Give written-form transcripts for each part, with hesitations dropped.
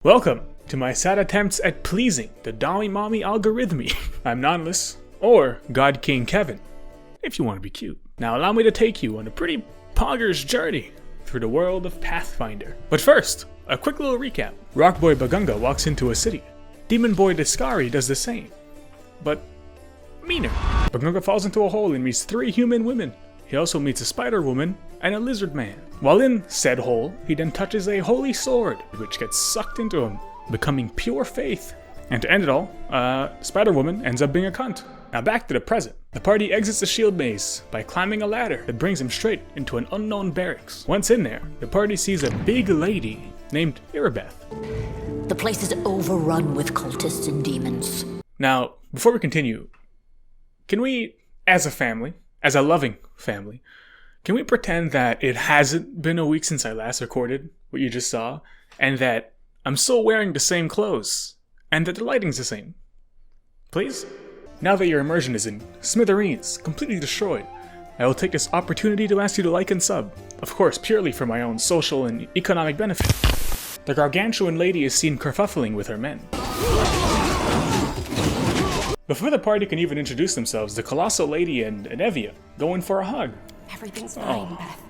Welcome to my sad attempts at pleasing the Dolly Mommy algorithmy. I'm Naanless, or God King Kevin, if you want to be cute. Now allow me to take you on a pretty poggers journey through the world of Pathfinder. But first, a quick little recap. Rock Boy Bagunga walks into a city. Demon Boy Discari does the same, but meaner. Bagunga falls into a hole and meets 3 human women. He also meets a spider woman and a lizard man. While in said hole, he then touches a holy sword, which gets sucked into him, becoming pure faith. And to end it all, Spider Woman ends up being a cunt. Now back to the present. The party exits the shield maze by climbing a ladder that brings them straight into an unknown barracks. Once in there, the party sees a big lady named Irabeth. The place is overrun with cultists and demons. Now, before we continue, can we, as a family, as a loving family, can we pretend that it hasn't been a week since I last recorded what you just saw, and that I'm still wearing the same clothes, and that the lighting's the same? Please? Now that your immersion is in smithereens, completely destroyed, I will take this opportunity to ask you to like and sub, of course purely for my own social and economic benefit. The gargantuan lady is seen kerfuffling with her men. Before the party can even introduce themselves, the colossal lady and Evia go in for a hug. Everything's fine, Beth.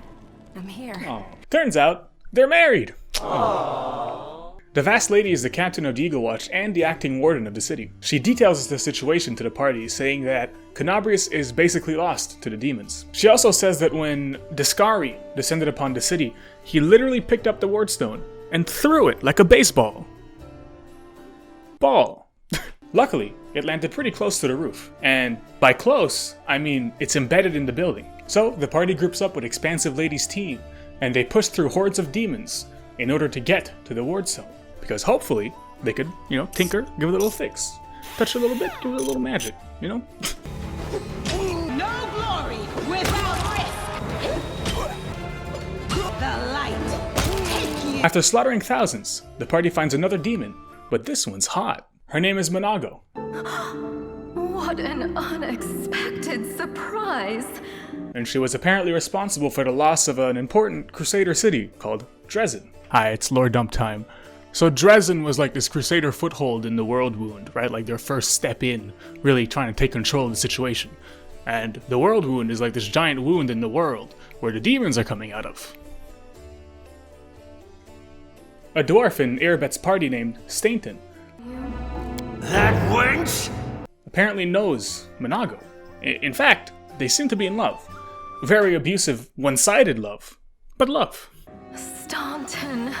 I'm here. Oh. Turns out, they're married! Aww. The vast lady is the captain of the Eagle Watch and the acting warden of the city. She details the situation to the party, saying that Canabrius is basically lost to the demons. She also says that when Discari descended upon the city, he literally picked up the wardstone and threw it like a baseball. Ball. Luckily, it landed pretty close to the roof, and by close, I mean it's embedded in the building. So the party groups up with Expansive Lady's team, and they push through hordes of demons in order to get to the wardstone, because hopefully they could, tinker, give it a little fix, touch it a little bit, give it a little magic, No glory without risk. The light. Take you. After slaughtering thousands, the party finds another demon, but this one's hot. Her name is Monago. What an unexpected surprise. And she was apparently responsible for the loss of an important Crusader city called Dresden. Hi, it's lore dump time. So Dresden was like this Crusader foothold in the World Wound, right? Like their first step in, really trying to take control of the situation. And the World Wound is like this giant wound in the world, where the demons are coming out of. A dwarf in Irabeth's party named Stainton that wench apparently knows Monago. In fact, they seem to be in love. Very abusive, one-sided love, but love. Staunton,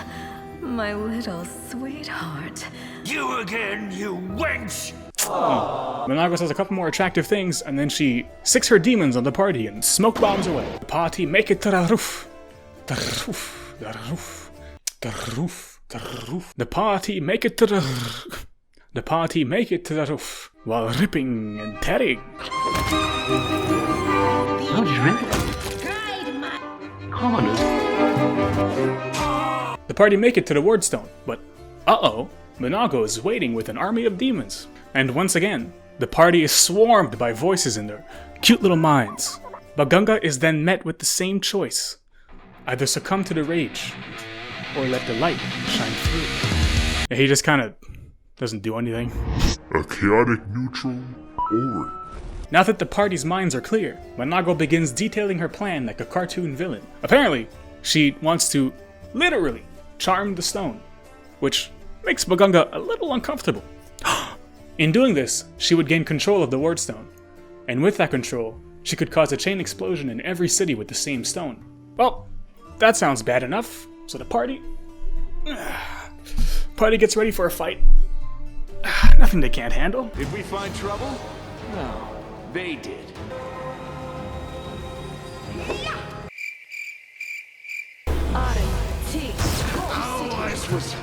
my little sweetheart. You again, you wench! Monago says a couple more attractive things, and then she sicks her demons on the party and smoke bombs away. The party make it to the roof. The roof, the roof, the roof, the roof. The party make it to the roof. The party make it to the roof while ripping and tearing. The party make it to the wardstone, but Monago is waiting with an army of demons. And once again, the party is swarmed by voices in their cute little minds. Bagunga is then met with the same choice. Either succumb to the rage, or let the light shine through. And he just kind of doesn't do anything. A chaotic neutral orange. Now that the party's minds are clear, Monago begins detailing her plan like a cartoon villain. Apparently, she wants to literally charm the stone, which makes Bagunga a little uncomfortable. In doing this, she would gain control of the wardstone, and with that control, she could cause a chain explosion in every city with the same stone. Well, that sounds bad enough, so the party gets ready for a fight. Nothing they can't handle. Did we find trouble? No, they did. Oh, this was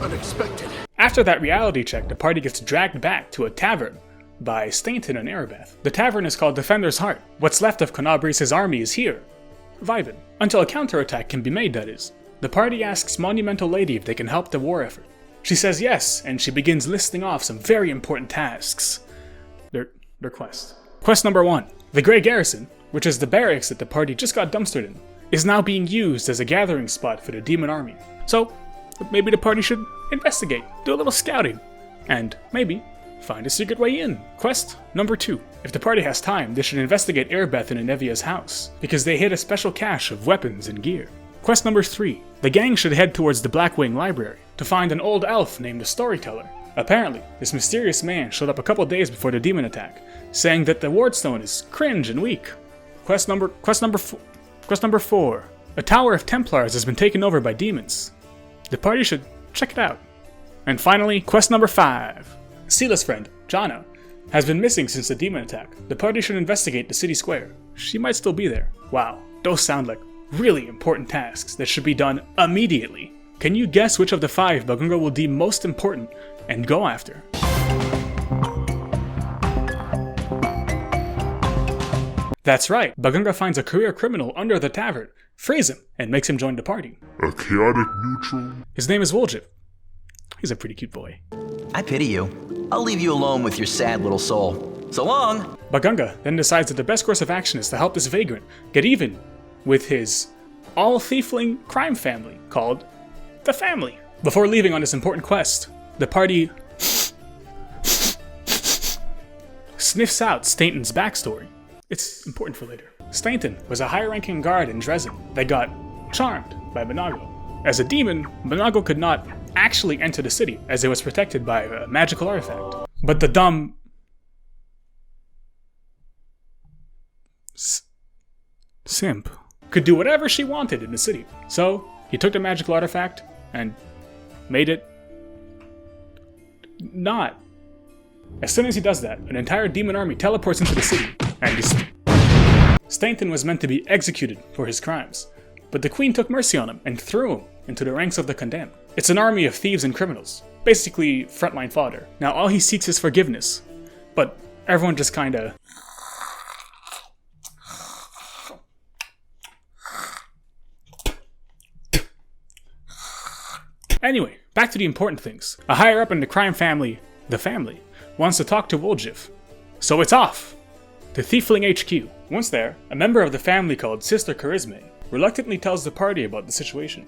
unexpected. After that reality check, the party gets dragged back to a tavern by Stainton and Irabeth. The tavern is called Defender's Heart. What's left of Canabrius' army is here, vibing. Until a counterattack can be made, that is. The party asks Monumental Lady if they can help the war effort. She says yes, and she begins listing off some very important tasks. Their quest. Quest number 1. The Grey Garrison, which is the barracks that the party just got dumpstered in, is now being used as a gathering spot for the demon army. So, maybe the party should investigate, do a little scouting, and maybe find a secret way in. Quest number 2. If the party has time, they should investigate Erebeth and Inevia's house, because they hid a special cache of weapons and gear. Quest number 3. The gang should head towards the Blackwing Library to find an old elf named the Storyteller. Apparently, this mysterious man showed up a couple days before the demon attack, saying that the Wardstone is cringe and weak. Quest number 4. A tower of Templars has been taken over by demons. The party should check it out. And finally, quest number 5. Sila's friend, Jana, has been missing since the demon attack. The party should investigate the city square. She might still be there. Wow, those sound like really important tasks that should be done immediately. Can you guess which of the 5 Bagunga will deem most important and go after? That's right, Bagunga finds a career criminal under the tavern, frees him, and makes him join the party. A chaotic neutral? His name is Woljif. He's a pretty cute boy. I pity you. I'll leave you alone with your sad little soul. So long! Bagunga then decides that the best course of action is to help this vagrant get even with his all-thiefling crime family called the Family. Before leaving on this important quest, the party sniffs out Stainton's backstory. It's important for later. Stainton was a high-ranking guard in Dresden that got charmed by Monago. As a demon, Monago could not actually enter the city as it was protected by a magical artifact. But the dumb simp could do whatever she wanted in the city. So he took the magical artifact and made it not. As soon as he does that, an entire demon army teleports into the city, and Stainton was meant to be executed for his crimes, but the queen took mercy on him and threw him into the ranks of the condemned. It's an army of thieves and criminals, basically frontline fodder. Now all he seeks is forgiveness, but everyone just kinda... Anyway, back to the important things. A higher up in the crime family, the Family, wants to talk to Woljif. So it's off to Thiefling HQ. Once there, a member of the family called Sister Charisme reluctantly tells the party about the situation.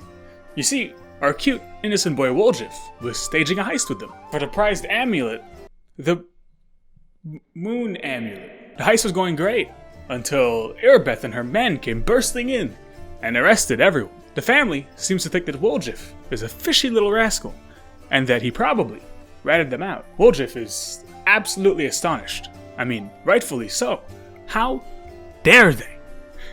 You see, our cute, innocent boy Woljif was staging a heist with them for the prized amulet, the Moon Amulet. The heist was going great until Erebeth and her men came bursting in and arrested everyone. The family seems to think that Woljif is a fishy little rascal and that he probably ratted them out. Woljif is absolutely astonished. I mean, rightfully so. How dare they?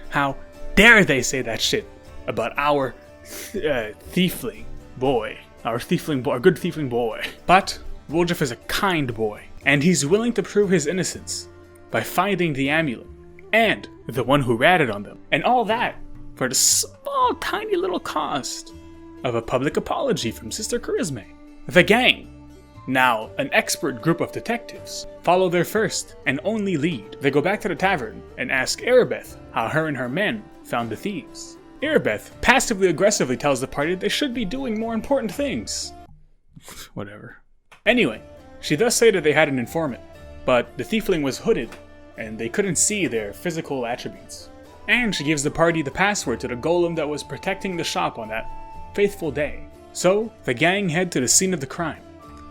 How dare they say that shit about our thiefling boy? Our good thiefling boy. But Woljif is a kind boy, and he's willing to prove his innocence by finding the amulet and the one who ratted on them. And all that for the small, tiny little cost of a public apology from Sister Charisme. The gang, now an expert group of detectives, follow their first and only lead. They go back to the tavern and ask Erebeth how her and her men found the thieves. Erebeth passively aggressively tells the party that they should be doing more important things. Whatever. Anyway, she does say that they had an informant, but the thiefling was hooded and they couldn't see their physical attributes. And she gives the party the password to the golem that was protecting the shop on that faithful day. So, the gang head to the scene of the crime,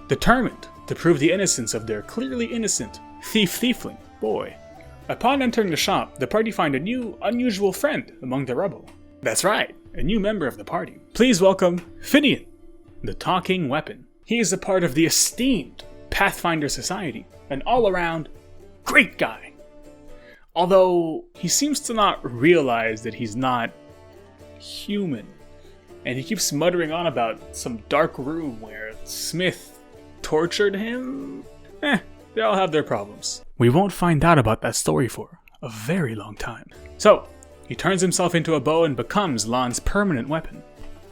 determined to prove the innocence of their clearly innocent thiefling boy. Upon entering the shop, the party find a new, unusual friend among the rubble. That's right, a new member of the party. Please welcome Finian, the talking weapon. He is a part of the esteemed Pathfinder Society, an all-around great guy. Although, he seems to not realize that he's not human. And he keeps muttering on about some dark room where Smith tortured him. They all have their problems. We won't find out about that story for a very long time. So, he turns himself into a bow and becomes Lan's permanent weapon.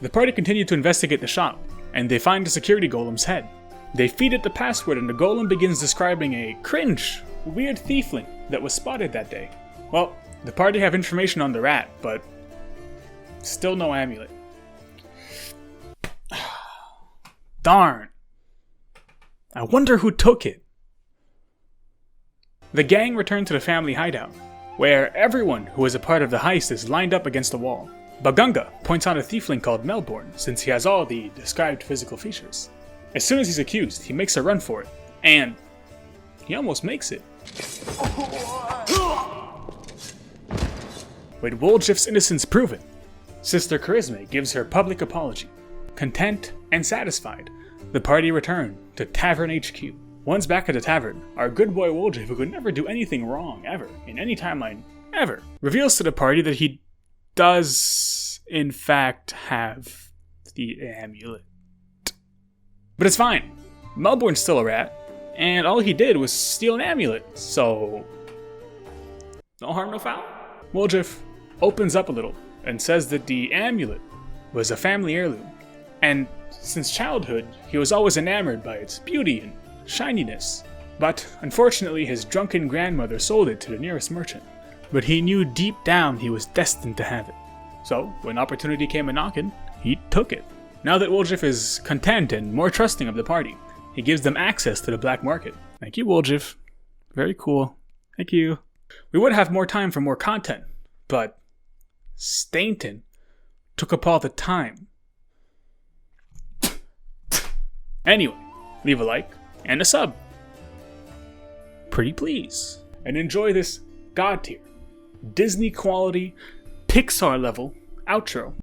The party continue to investigate the shop, and they find the security golem's head. They feed it the password and the golem begins describing a cringe, weird thiefling that was spotted that day. Well, the party have information on the rat, but still no amulet. Darn. I wonder who took it. The gang return to the family hideout, where everyone who was a part of the heist is lined up against a wall. Bagunga points out a thiefling called Melbourne, since he has all the described physical features. As soon as he's accused, he makes a run for it. And he almost makes it. With Woljif's innocence proven, Sister Charisma gives her public apology. Content and satisfied, the party return to Tavern HQ. Once back at the tavern, our good boy Woljif, who could never do anything wrong ever, in any timeline ever, reveals to the party that he does, in fact, have the amulet. But it's fine. Melbourne's still a rat, and all he did was steal an amulet, so no harm, no foul. Woljif opens up a little and says that the amulet was a family heirloom, and since childhood, he was always enamored by its beauty and shininess. But unfortunately, his drunken grandmother sold it to the nearest merchant. But he knew deep down he was destined to have it. So, when opportunity came a-knockin', he took it. Now that Woljif is content and more trusting of the party, he gives them access to the black market. Thank you, Woljif. Very cool. Thank you. We would have more time for more content, but Stainton took up all the time. Anyway, leave a like and a sub. Pretty please. And enjoy this God tier, Disney quality, Pixar level outro.